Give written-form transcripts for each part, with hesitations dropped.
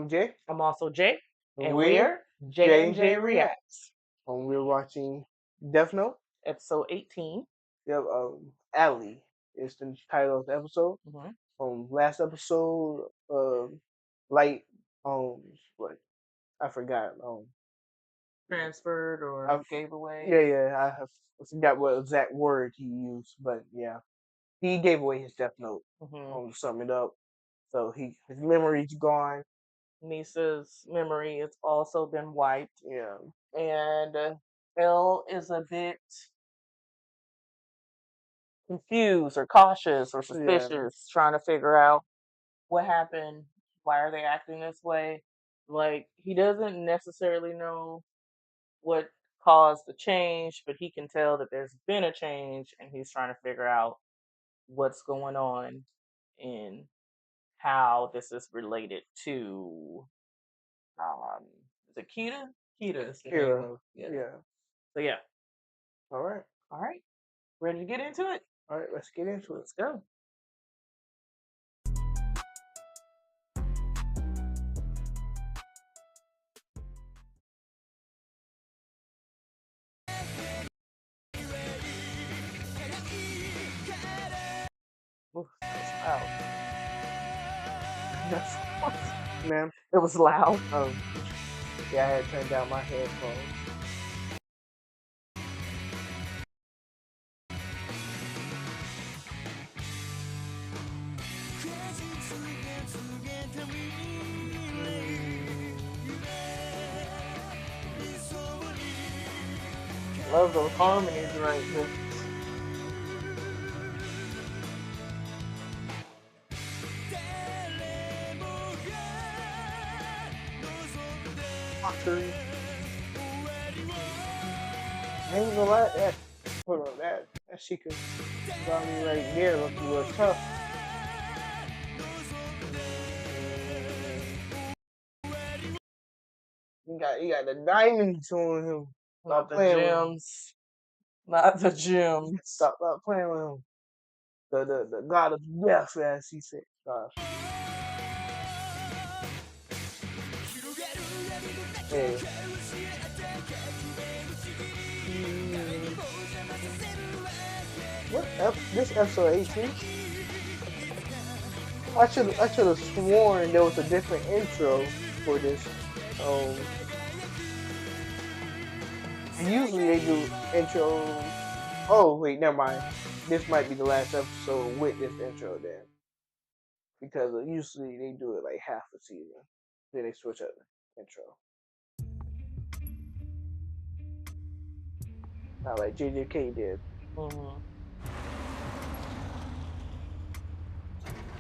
I'm Jay, I'm also Jay, and and we're we're J J and and J J React. Reacts, We're watching Death Note. episode 18. Yep, Alley is the title of the episode. hmm Last episode, Light, what I forgot. Transferred or I gave away. I forgot what exact word he used, but yeah, he gave away his Death Note. hmm To sum it up, so his memory's gone. Misa's memory has also been wiped, Yeah, and Elle is a bit confused or cautious or yeah, suspicious, trying to figure out what happened. Why are they acting this way? Like, he doesn't necessarily know what caused the change, but he can tell that there's been a change, and he's trying to figure out what's going on and how this is related to um is it Kita? Kita is the name Kira. of Yeah. So yeah. All right, All right. Ready to get into it? all right. Let's get into it. Let's go. Ooh, that was loud. Ma'am. It was loud. Yeah, I had turned down my headphones. Love those harmonies right there. Mockery. I ain't gonna lie, hold on, that she could got me right there looking a little tough. He got the diamonds on him. Not Stop the playing with him. gems. Not the gems. Stop playing with him. The god of death, as he said. Gosh. Hey. This episode 18? I should have sworn there was a different intro for this. Um, Usually they do intro. Oh wait, never mind. This might be the last episode with this intro then, because usually they do it like half a season, then they switch up the intro. Not like JJK did. Mm-hmm.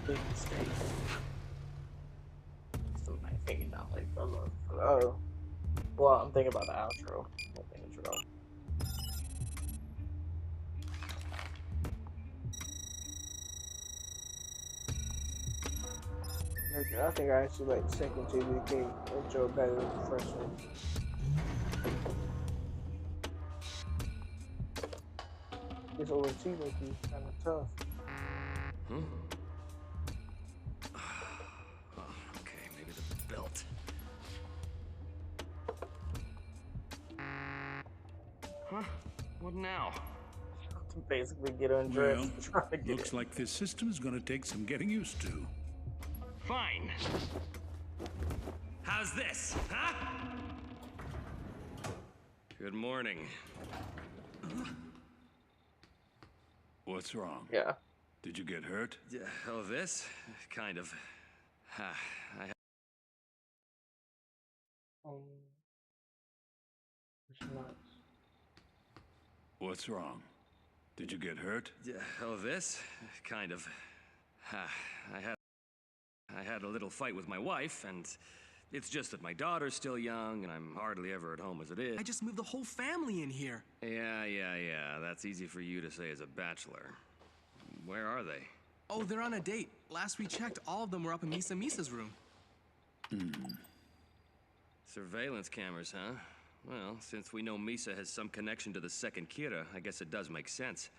Big mistake. Somebody thinking about like Oh, well, I'm thinking about the outro. Not the intro. I think I actually like the second JJK intro better than the first one. This OST might be kind of tough. Okay, maybe the belt. Huh? What now? To basically get undressed. Well, Trying to get looks in. like this system is going to take some getting used to. Fine. How's this, huh? Good morning. What's wrong? Yeah. Did you get hurt? Oh, this? Kind of. I Which months? What's wrong? Did you get hurt? Oh, this? Kind of. I had a little fight with my wife, and it's just that my daughter's still young, and I'm hardly ever at home as it is. I just moved the whole family in here. Yeah. That's easy for you to say as a bachelor. Where are they? Oh, they're on a date. Last we checked, all of them were up in Misa's room. Surveillance cameras, huh? Well, since we know Misa has some connection to the second Kira, I guess it does make sense.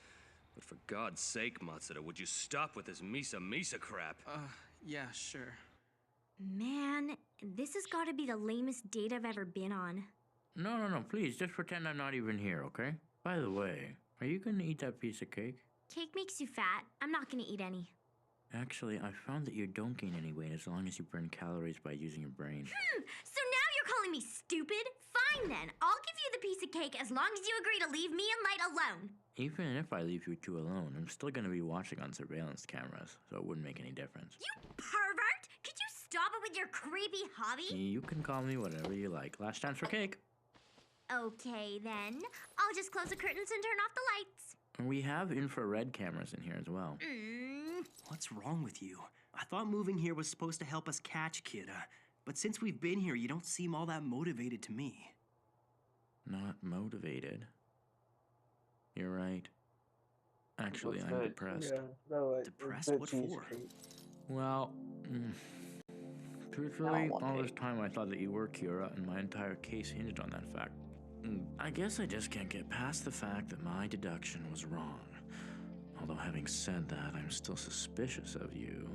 But for God's sake, Matsuda, would you stop with this Misa crap? Yeah, sure. Man, this has got to be the lamest date I've ever been on. No, please, just pretend I'm not even here, okay? By the way, are you gonna eat that piece of cake? Cake makes you fat. I'm not gonna eat any. Actually, I found that you don't gain any weight as long as you burn calories by using your brain. So now you're calling me stupid? Fine then. I'll give you the piece of cake as long as you agree to leave me and Light alone. Even if I leave you two alone, I'm still gonna be watching on surveillance cameras, so it wouldn't make any difference. You pervert! Could you stop it with your creepy hobby? You can call me whatever you like. Last chance for cake. Okay then. I'll just close the curtains and turn off the lights. We have infrared cameras in here as well. What's wrong with you? I thought moving here was supposed to help us catch Kira. But since we've been here, you don't seem all that motivated to me. Not motivated. You're right. Actually, Looks I'm good. depressed. Yeah, no, like, Depressed? good What for? cheesecake. Well, truthfully, all this time I thought that you were Kira, and my entire case hinged on that fact. I guess I just can't get past the fact that my deduction was wrong. Although having said that, I'm still suspicious of you.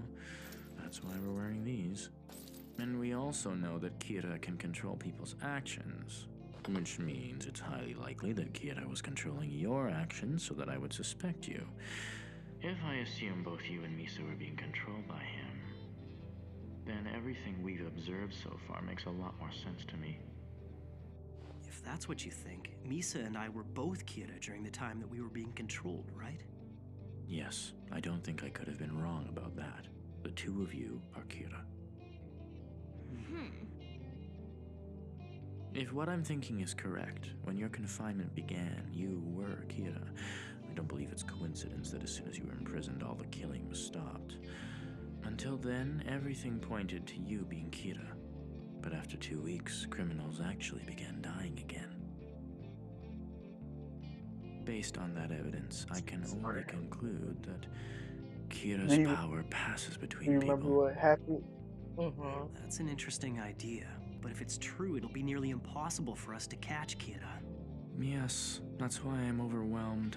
That's why we're wearing these. And we also know that Kira can control people's actions, which means it's highly likely that Kira was controlling your actions so that I would suspect you. If I assume both you and Misa were being controlled by him, then everything we've observed so far makes a lot more sense to me. If that's what you think, Misa and I were both Kira during the time that we were being controlled, right? Yes, I don't think I could have been wrong about that. The two of you are Kira. If what I'm thinking is correct, when your confinement began, you were Kira. I don't believe it's coincidence that as soon as you were imprisoned, all the killing was stopped. Until then, everything pointed to you being Kira. But after 2 weeks, criminals actually began dying again. Based on that evidence, I can only conclude that Kira's Do you- power passes Do between you remember people. what happened? Mm-hmm. That's an interesting idea. But if it's true, it'll be nearly impossible for us to catch Kira. Yes, that's why I'm overwhelmed.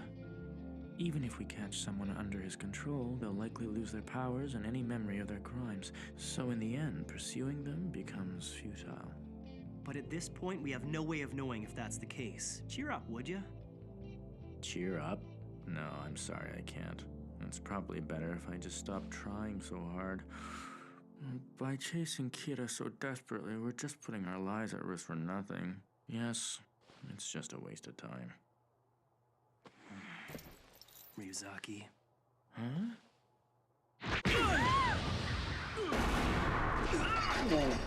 Even if we catch someone under his control, they'll likely lose their powers and any memory of their crimes. So in the end, pursuing them becomes futile. But at this point, we have no way of knowing if that's the case. Cheer up, would you? Cheer up? No, I'm sorry, I can't. It's probably better if I just stop trying so hard. By chasing Kira so desperately, we're just putting our lives at risk for nothing. Yes, it's just a waste of time. Ryuzaki. Huh?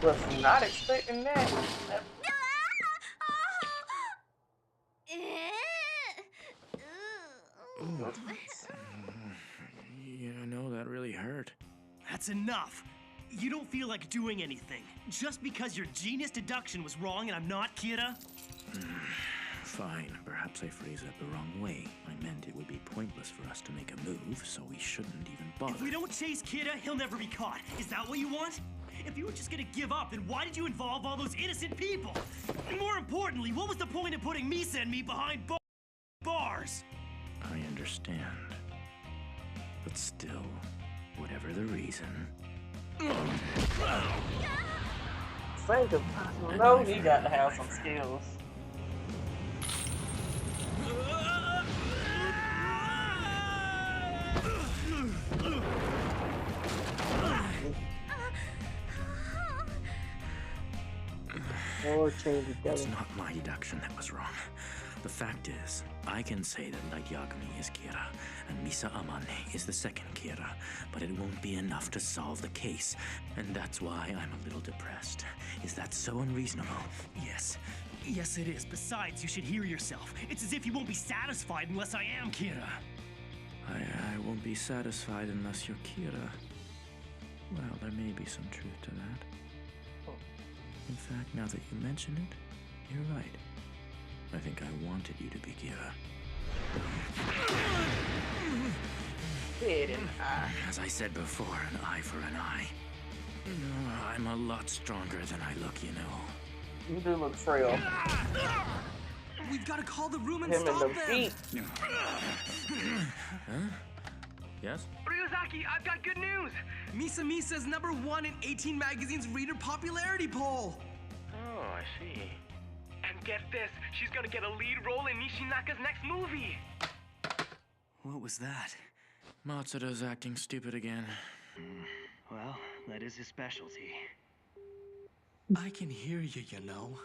Was not expecting that. Yeah, I know that really hurt. That's enough! You don't feel like doing anything. Just because your genius deduction was wrong and I'm not Kira? Fine, perhaps I phrased that the wrong way. I meant it would be pointless for us to make a move, so we shouldn't even bother. If we don't chase Kira, he'll never be caught. Is that what you want? If you were just gonna give up, then why did you involve all those innocent people? And more importantly, what was the point of putting Misa and me behind bars? I understand. But still, whatever the reason... Think of no, he got to have some skills. Or chain together. It's not my deduction that was wrong. The fact is, I can say that Light Yagami is Kira, and Misa Amane is the second Kira, but it won't be enough to solve the case, and that's why I'm a little depressed. Is that so unreasonable? Yes. Yes, it is. Besides, you should hear yourself. It's as if you won't be satisfied unless I am Kira. I won't be satisfied unless you're Kira. Well, there may be some truth to that. In fact, now that you mention it, you're right. I think I wanted you to be Kira. Head and eye. As I said before, an eye for an eye. I'm a lot stronger than I look, you know. You do look frail. We've got to call the room and Him and stop the them! feet. Huh? Yes? Ryuzaki, I've got good news! Misa Misa's #1 in 18 Magazine's reader popularity poll. Oh, I see. And get this, she's gonna get a lead role in Nishinaka's next movie. What was that? Matsuda's acting stupid again. Well, that is his specialty. I can hear you, you know.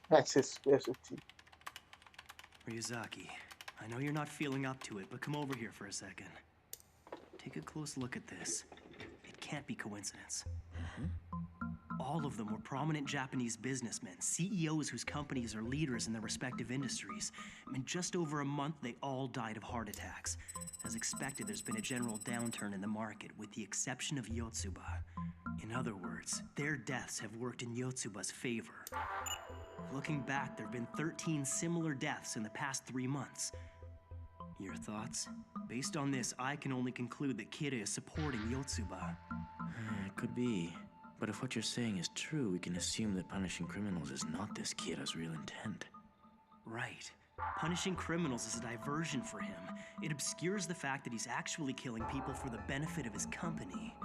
That's his specialty. Ryuzaki, I know you're not feeling up to it, but come over here for a second. Take a close look at this. It can't be coincidence. All of them were prominent Japanese businessmen, CEOs whose companies are leaders in their respective industries. In just over a month, they all died of heart attacks. As expected, there's been a general downturn in the market, with the exception of Yotsuba. In other words, their deaths have worked in Yotsuba's favor. Looking back, there have been 13 similar deaths in the past 3 months. Your thoughts? Based on this, I can only conclude that Kira is supporting Yotsuba. It could be. But if what you're saying is true, we can assume that punishing criminals is not this Kira's real intent. Right. Punishing criminals is a diversion for him. It obscures the fact that he's actually killing people for the benefit of his company.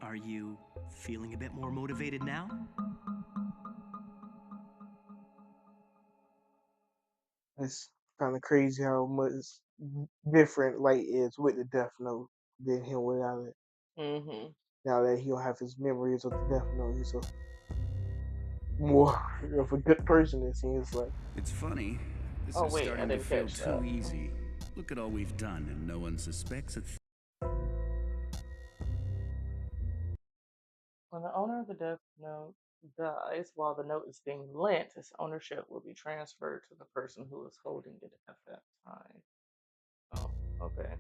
Are you feeling a bit more motivated now? It's kind of crazy how much different Light is with the Death Note than him without it. Mm-hmm. Now that he'll have his memories of the Death Note, he's a more of a good person, it seems like. It's funny. This Oh, is wait, I starting to didn't feel catch too that. easy. Look at all we've done, and no one suspects a thing. When the owner of the Death Note dies while the note is being lent, its ownership will be transferred to the person who was holding it at that time. Oh, okay.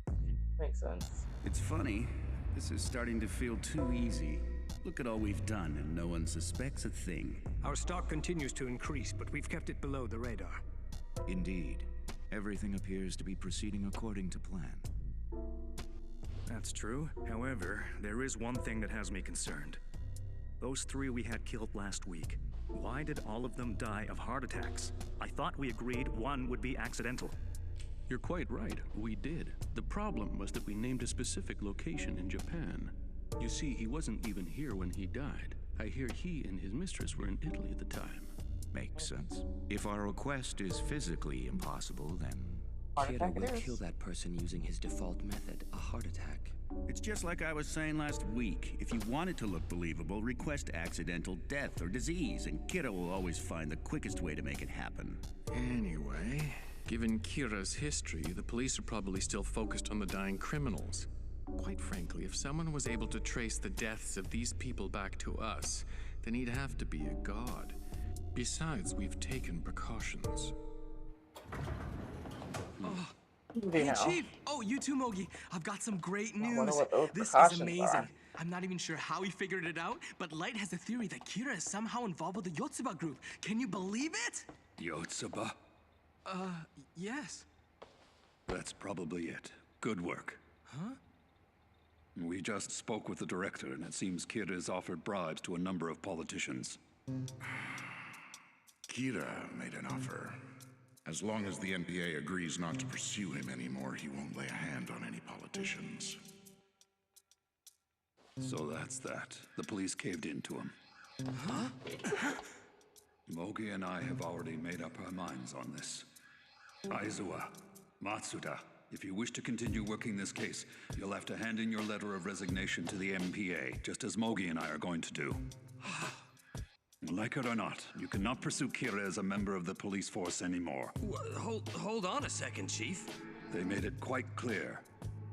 Makes sense. It's funny. This is starting to feel too easy. Look at all we've done, and no one suspects a thing. Our stock continues to increase, but we've kept it below the radar. Indeed. Everything appears to be proceeding according to plan. That's true. However, there is one thing that has me concerned. Those 3 we had killed last week. Why did all of them die of heart attacks? I thought we agreed one would be accidental. You're quite right, we did. The problem was that we named a specific location in Japan. You see, he wasn't even here when he died. I hear he and his mistress were in Italy at the time. Makes sense. If our request is physically impossible, then... Kira will kill that person using his default method, a heart attack. It's just like I was saying last week. If you want it to look believable, request accidental death or disease, and Kira will always find the quickest way to make it happen. Anyway, given Kira's history, the police are probably still focused on the dying criminals. Quite frankly, if someone was able to trace the deaths of these people back to us, then he'd have to be a god. Besides, we've taken precautions. Oh. Hey, Chief! Oh, you too, Mogi. I've got some great I wonder news. what those This is precautions amazing. are. I'm not even sure how he figured it out, but Light has a theory that Kira is somehow involved with the Yotsuba group. Can you believe it? Yotsuba? Yes. That's probably it. Good work. Huh? We just spoke with the director, and it seems Kira has offered bribes to a number of politicians. Kira made an offer. As long as the NPA agrees not to pursue him anymore, he won't lay a hand on any politicians. So that's that. The police caved in to him. Huh? Mogi and I have already made up our minds on this. Aizawa, Matsuda, if you wish to continue working this case, you'll have to hand in your letter of resignation to the MPA, just as Mogi and I are going to do. Like it or not, you cannot pursue Kira as a member of the police force anymore. Hold on a second, Chief. They made it quite clear.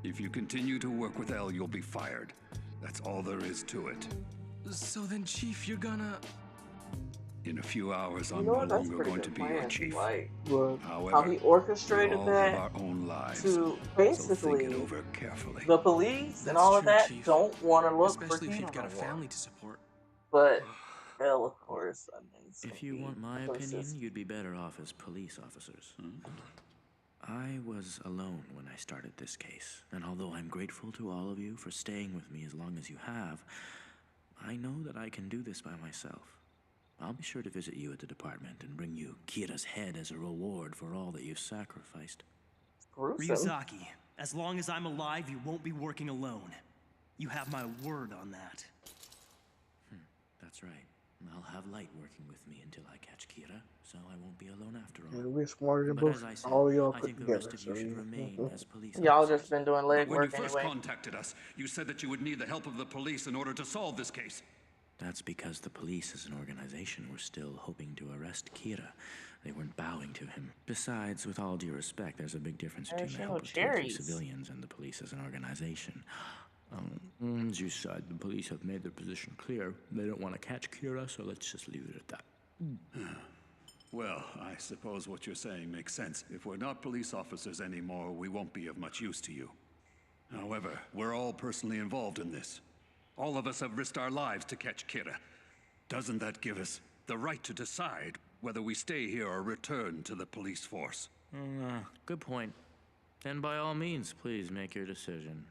If you continue to work with L, you'll be fired. That's all there is to it. So then, Chief, you're gonna... In a few hours, I'm You know no what? That's longer pretty going to good be your plan. chief. Like, However, how he orchestrated we all that have our own lives, to so basically think it over carefully. the police and That's all of true, that Chief. don't want to look Especially for if Kira you've got a no more. family to support. But L, of course, I mean, it's If gonna you be want my persistent. opinion, you'd be better off as police officers. I was alone when I started this case, and although I'm grateful to all of you for staying with me as long as you have, I know that I can do this by myself. I'll be sure to visit you at the department and bring you Kira's head as a reward for all that you've sacrificed. Ryuzaki, as long as I'm alive, you won't be working alone. You have my word on that. That's right. I'll have Light working with me until I catch Kira, so I won't be alone after all. Yeah, we're smarter than But both as I said, all y'all I put think the together. rest of you should remain as police Y'all officers. just been doing But leg when you work first anyway. contacted us, you said that you would need the help of the police in order to solve this case. That's because the police as an organization were still hoping to arrest Kira. They weren't bowing to him. Besides, with all due respect, there's a big difference There's between the no help of tier 3 cherries. civilians and the police as an organization. As you said, the police have made their position clear. They don't want to catch Kira, so let's just leave it at that. Well, I suppose what you're saying makes sense. If we're not police officers anymore, we won't be of much use to you. However, we're all personally involved in this. All of us have risked our lives to catch Kira. Doesn't that give us the right to decide whether we stay here or return to the police force? Good point. And by all means, please make your decision.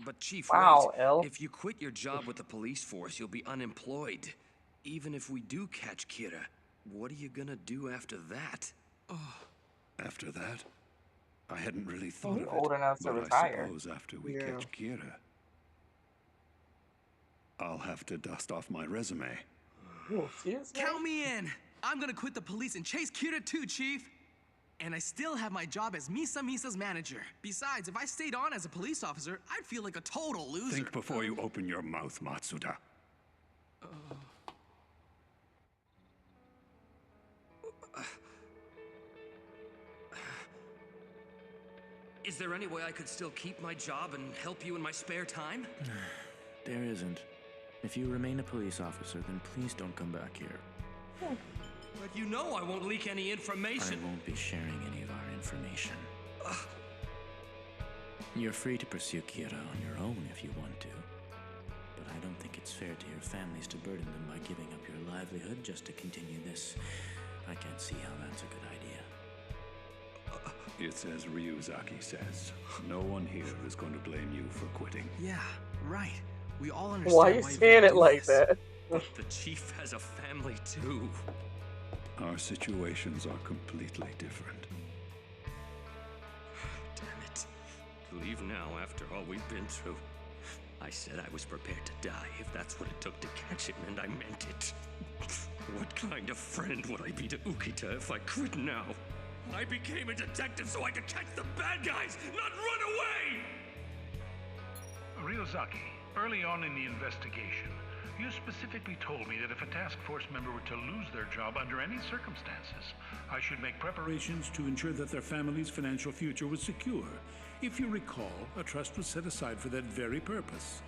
But Chief, Wow, wait. L. If you quit your job with the police force, you'll be unemployed. Even if we do catch Kira, what are you gonna do after that? After that? I hadn't really thought You're of old it. enough to But I retire. suppose after we Yeah. catch Kira, I'll have to dust off my resume. You excuse me? Count me in. I'm gonna quit the police and chase Kira too, Chief. And I still have my job as Misa's manager. Besides, if I stayed on as a police officer, I'd feel like a total loser. Think before you open your mouth, Matsuda. Is there any way I could still keep my job and help you in my spare time? There isn't. If you remain a police officer, then please don't come back here. But you know I won't leak any information. I won't be sharing any of our information. You're free to pursue Kira on your own if you want to. But I don't think it's fair to your families to burden them by giving up your livelihood just to continue this. I can't see how that's a good idea. It's as Ryuzaki says. No one here is going to blame you for quitting. Yeah, right. We all understand Why are you why saying you it like this. that? But the chief has a family too. Our situations are completely different. Damn it. To leave now after all we've been through. I said I was prepared to die if that's what it took to catch him, and I meant it. What kind of friend would I be to Ukita if I quit now? I became a detective so I could catch the bad guys, not run away! Ryuzaki, early on in the investigation, you specifically told me that if a task force member were to lose their job under any circumstances, I should make preparations to ensure that their family's financial future was secure. If you recall, a trust was set aside for that very purpose.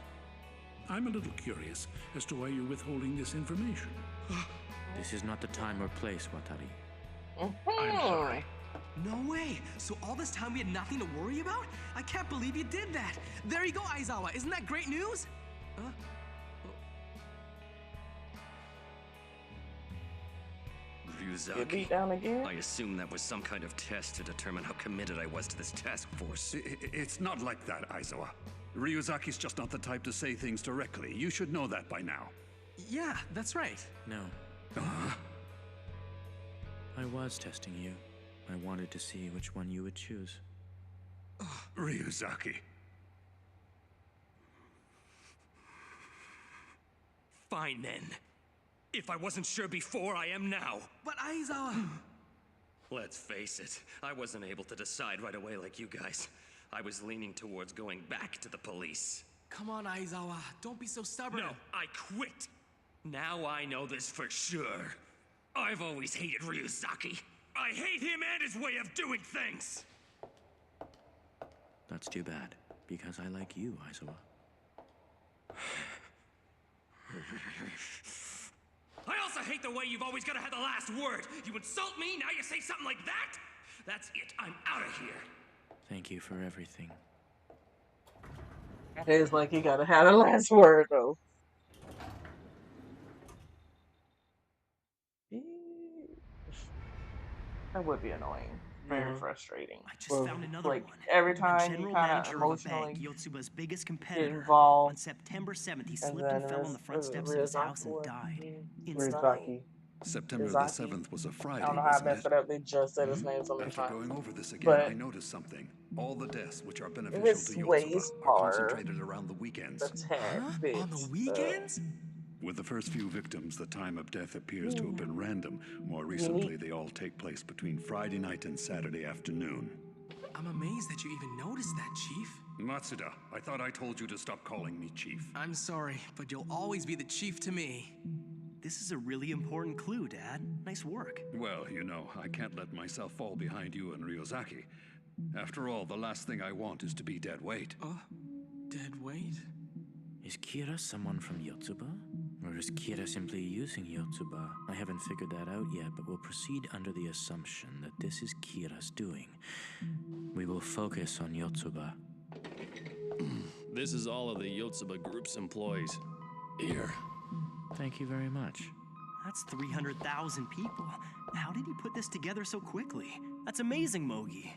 I'm a little curious as to why you're withholding this information. This is not the time or place, Watari. I'm sorry. No way! So all this time we had nothing to worry about? I can't believe you did that! There you go, Aizawa! Isn't that great news? Get beat Ryuzaki, down again? I assume that was some kind of test to determine how committed I was to this task force. It's not like that, Aizawa. Ryuzaki's just not the type to say things directly. You should know that by now. Yeah, that's right. No. I was testing you. I wanted to see which one you would choose. Ryuzaki. Fine then. If I wasn't sure before, I am now. But Aizawa... Let's face it, I wasn't able to decide right away like you guys. I was leaning towards going back to the police. Come on, Aizawa. Don't be so stubborn. No, I quit. Now I know this for sure. I've always hated Ryuzaki. I hate him and his way of doing things. That's too bad, because I like you, Aizawa. I also hate the way you've always got to have the last word. You insult me, now you say something like that? That's it. I'm out of here. Thank you for everything. It's like you gotta have the last word, though. That would be annoying. very frustrating. I just found another Like one. every The time he general kind of manager of a bank, emotionally Yotsuba's biggest get competitor. On involved, September 7th, he and slipped then and fell on the front steps of his house and died. Instantly. Rizaki. September the 7th was a I Friday, don't know how I wasn't messed it? it up. They just said his name so many After times. going over this again, I But noticed something. All the deaths which are beneficial his to Yotsuba ways are are concentrated around the weekends. a tad bit. On the weekends? With the first few victims, the time of death appears to have been random. More recently, they all take place between Friday night and Saturday afternoon. I'm amazed that you even noticed that, Chief. Matsuda, I thought I told you to stop calling me Chief. I'm sorry, but you'll always be the chief to me. This is a really important clue, Dad. Nice work. Well, you know, I can't let myself fall behind you and Ryozaki. After all, the last thing I want is to be dead weight. Dead weight? Is Kira someone from Yotsuba? Or is Kira simply using Yotsuba? I haven't figured that out yet, but we'll proceed under the assumption that this is Kira's doing. We will focus on Yotsuba. This is all of the Yotsuba Group's employees. Here. Thank you very much. That's 300,000 people. How did he put this together so quickly? That's amazing, Mogi.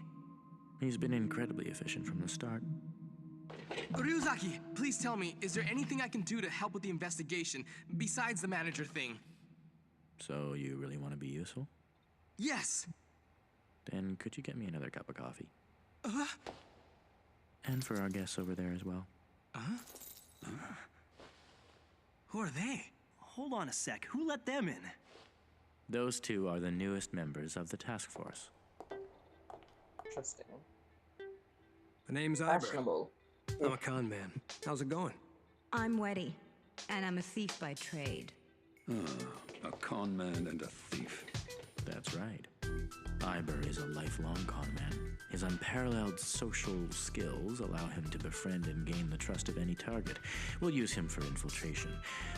He's been incredibly efficient from the start. Ryuzaki, please tell me, is there anything I can do to help with the investigation besides the manager thing? So you really want to be useful? Yes. Then could you get me another cup of coffee? And for our guests over there as well. Who are they? Hold on a sec. Who let them in? Those two are the newest members of the task force. Interesting. My name's Iber. Fashionable. I'm a con man. How's it going? I'm Weddy, and I'm a thief by trade. A con man and a thief. That's right. Iber is a lifelong con man. His unparalleled social skills allow him to befriend and gain the trust of any target. We'll use him for infiltration.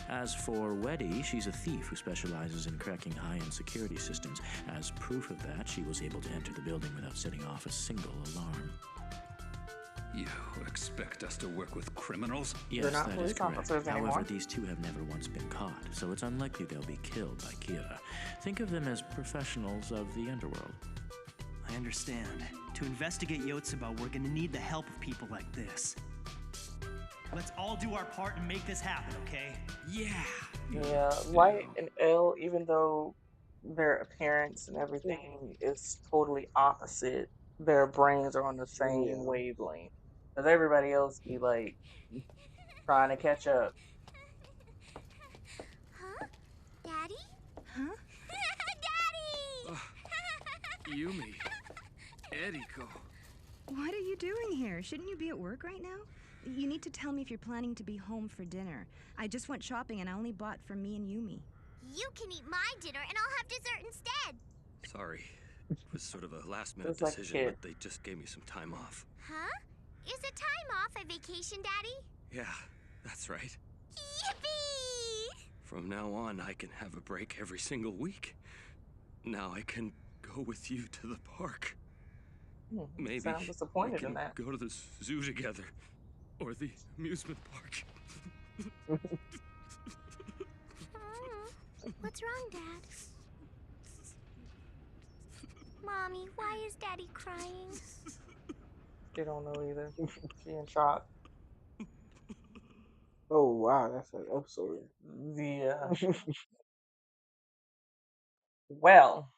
As for Weddy, she's a thief who specializes in cracking high-end security systems. As proof of that, she was able to enter the building without setting off a single alarm. You expect us to work with criminals? Yes, They're not that is police correct. officers However, anymore. these two have never once been caught, so it's unlikely they'll be killed by Kira. Think of them as professionals of the underworld. I understand. To investigate Yotsuba, we're gonna need the help of people like this. Let's all do our part and make this happen, okay? Yeah, Light and L, even though their appearance and everything is totally opposite, their brains are on the same wavelength. Because everybody else be like trying to catch up. Huh? Daddy? Huh? Daddy! Yumi. Eriko. What are you doing here? Shouldn't you be at work right now? You need to tell me if you're planning to be home for dinner. I just went shopping and I only bought for me and Yumi. You can eat my dinner and I'll have dessert instead. Sorry. It was sort of a last-minute It's like a decision, kid. but they just gave me some time off. Huh? Is a time off a vacation, Daddy? Yeah, that's right. Yippee! From now on, I can have a break every single week. Now I can go with you to the park. Maybe Sound disappointed we can in that. go to the zoo together, or the amusement park. What's wrong, Dad? Mommy, why is Daddy crying? They don't know either. She in shock. Oh wow, that's an episode. Yeah. Well,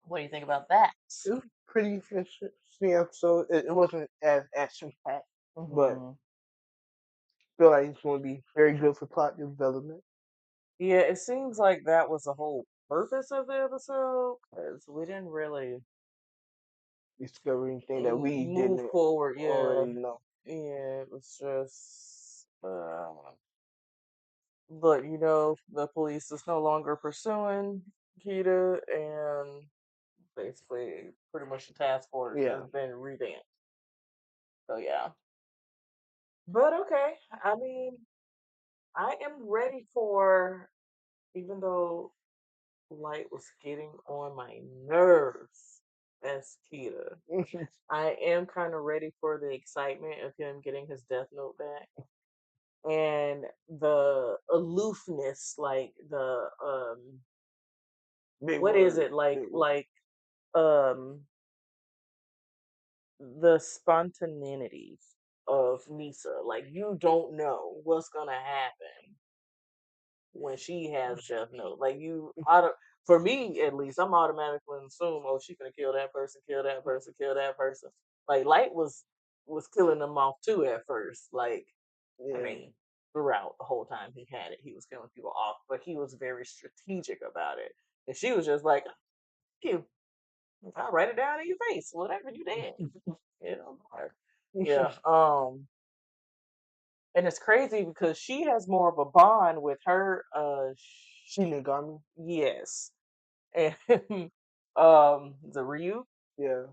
what do you think about that? It was pretty interesting episode. It wasn't as action packed, but Mhm. feel like it's going to be very good for plot development. Yeah, it seems like that was the whole purpose of the episode, because we didn't really Discover anything that we move didn't forward. Yeah, already know. yeah, it was just. But you know, the police is no longer pursuing Kita, and basically, pretty much the task force Yeah. has been revamped. So yeah, but okay. I mean, I am ready for, even though Light was getting on my nerves as Kita, I am kind of ready for the excitement of him getting his Death Note back and the aloofness, like the Big what is word. it like Big word. um the spontaneity of Misa. Like you don't know what's gonna happen when she has Death Note. Like for me at least, I'm automatically assume, oh, she's gonna kill that person, kill that person, kill that person. Like Light was killing them off too at first. Like I Yeah. mean, throughout the whole time he had it, he was killing people off, but he was very strategic about it. And she was just like, you, I'll write it down in your face, whatever you did. You know, yeah. And it's crazy because she has more of a bond with her Shinigami. yes. And the Ryu, Yeah.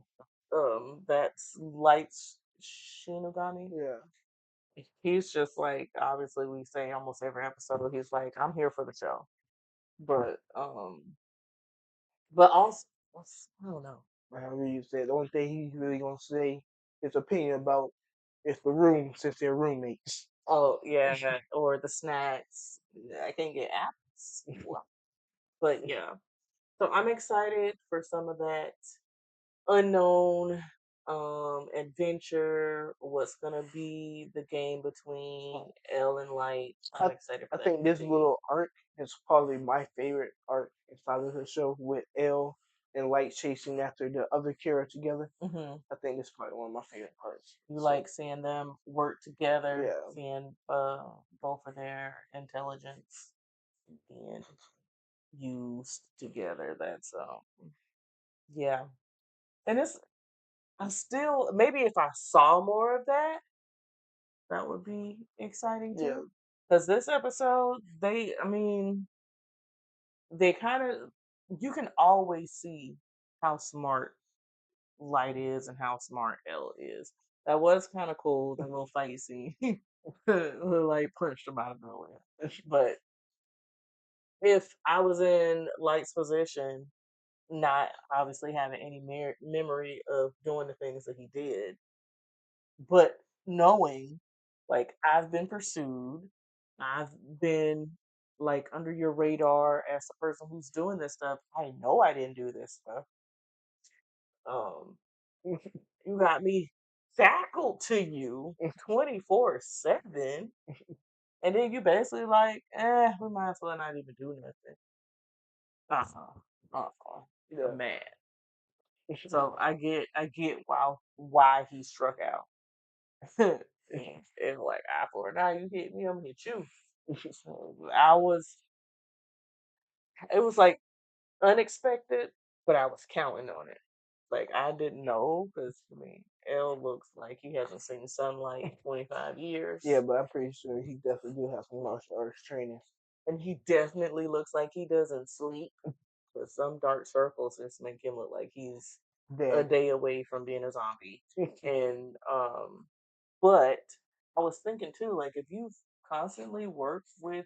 that's Light's Shinigami. Yeah. He's just like obviously we say almost every episode, he's like, I'm here for the show. But also I don't know. However you said, the only thing he's really gonna say his opinion about is the room since they're roommates. Oh yeah, or the snacks. I can't get apples. But yeah. So I'm excited for some of that unknown adventure. What's gonna be the game between L and Light? I'm excited for I that think to this continue. little arc is probably my favorite arc inside of the show with L and Light chasing after the other Kira together. Hmm. I think this is probably one of my favorite parts. You So, like seeing them work together, yeah. seeing both of their intelligence being used together. That's yeah. And it's I still maybe if I saw more of that, that would be exciting Yeah. too. Because this episode, they kind of, you can always see how smart Light is and how smart L is. That was kind of cool, the little fight scene. Like punched him out of nowhere. But if I was in Light's position, not obviously having any memory of doing the things that he did, but knowing like I've been pursued, I've been like under your radar as the person who's doing this stuff. I know I didn't do this stuff. Um, you got me shackled to you 24/7, and then you basically like, we might as well not even do nothing. Yeah. I'm mad. So I get why he struck out. And like eye for an eye, you hit me, I'm gonna hit you. So it was like unexpected, but I was counting on it. Like I didn't know because I mean, L looks like he hasn't seen sunlight in 25 years. Yeah, but I'm pretty sure he definitely do have some martial arts training. And he definitely looks like he doesn't sleep. But some dark circles just make him look like he's a Dead. day away from being a zombie. And but I was thinking too, like if you've constantly worked with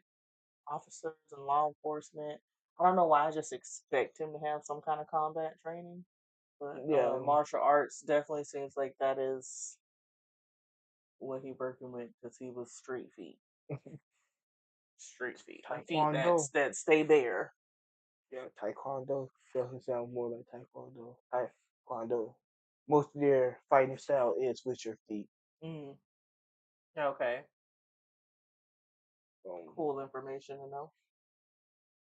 officers and law enforcement, I don't know why I just expect him to have some kind of combat training. But Yeah. martial arts definitely seems like that is what he working with because he was street feet. Street feet. Like feet Taekwondo. that stay there. Yeah, Taekwondo definitely sounds more like Taekwondo. Taekwondo. Most of their fighting style is with your feet. Mm. Okay. Um, Cool information to know.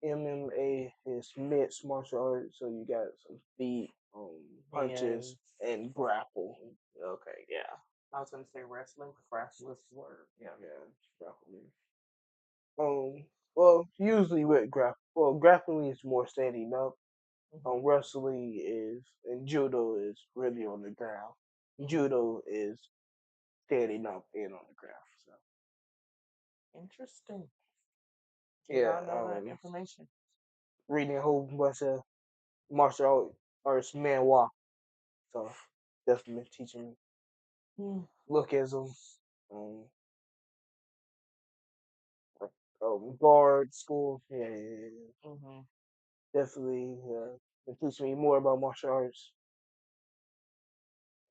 MMA is mixed martial arts, so you got some feet, punches, and grapple. Okay, yeah. I was gonna say wrestling, but grapple is the word. Yeah. Yeah, grappling. Well, usually with grappling is more standing up. Wrestling is and judo is really on the ground. Judo is standing up and on the ground. So Interesting. Did yeah, not know that information. reading a whole bunch of martial arts manhwa. So that's been teaching me lookism, guard school. Yeah. Definitely been teaching me more about martial arts.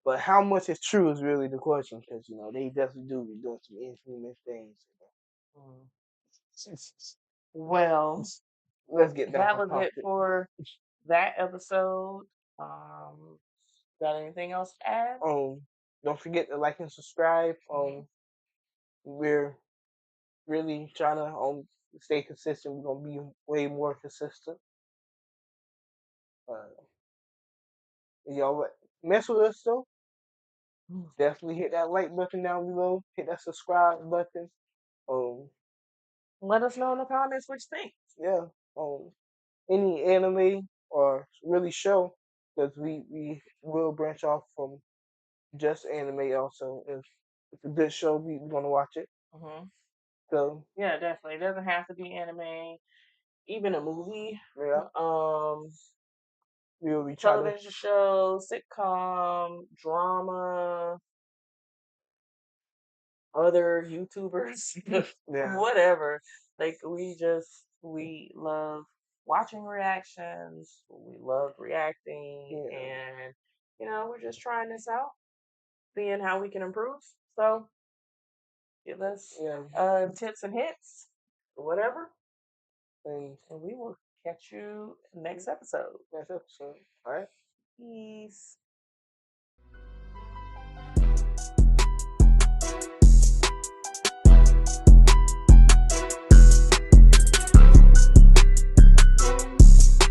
But how much is true is really the question, because they definitely do be doing some inhuman things. Well, Let's get back that on was it topic. for that episode. Got anything else to add? Don't forget to like and subscribe. We're really trying to stay consistent. We're gonna be way more consistent. Y'all mess with us though. Definitely hit that like button down below. Hit that subscribe button. Let us know in the comments what you think. Yeah. Any anime or really show, because we will branch off from just anime also. If it's a good show, we're gonna watch it. Hmm. So Yeah, definitely. It doesn't have to be anime. Even a movie. yeah, we will be trying to. Television show, sitcom, drama, other YouTubers, Yeah. whatever. Like we love watching reactions. We love reacting, and we're just trying this out, seeing how we can improve. So give us tips and hints, whatever, and we will catch you next episode. Next episode. All right. Peace.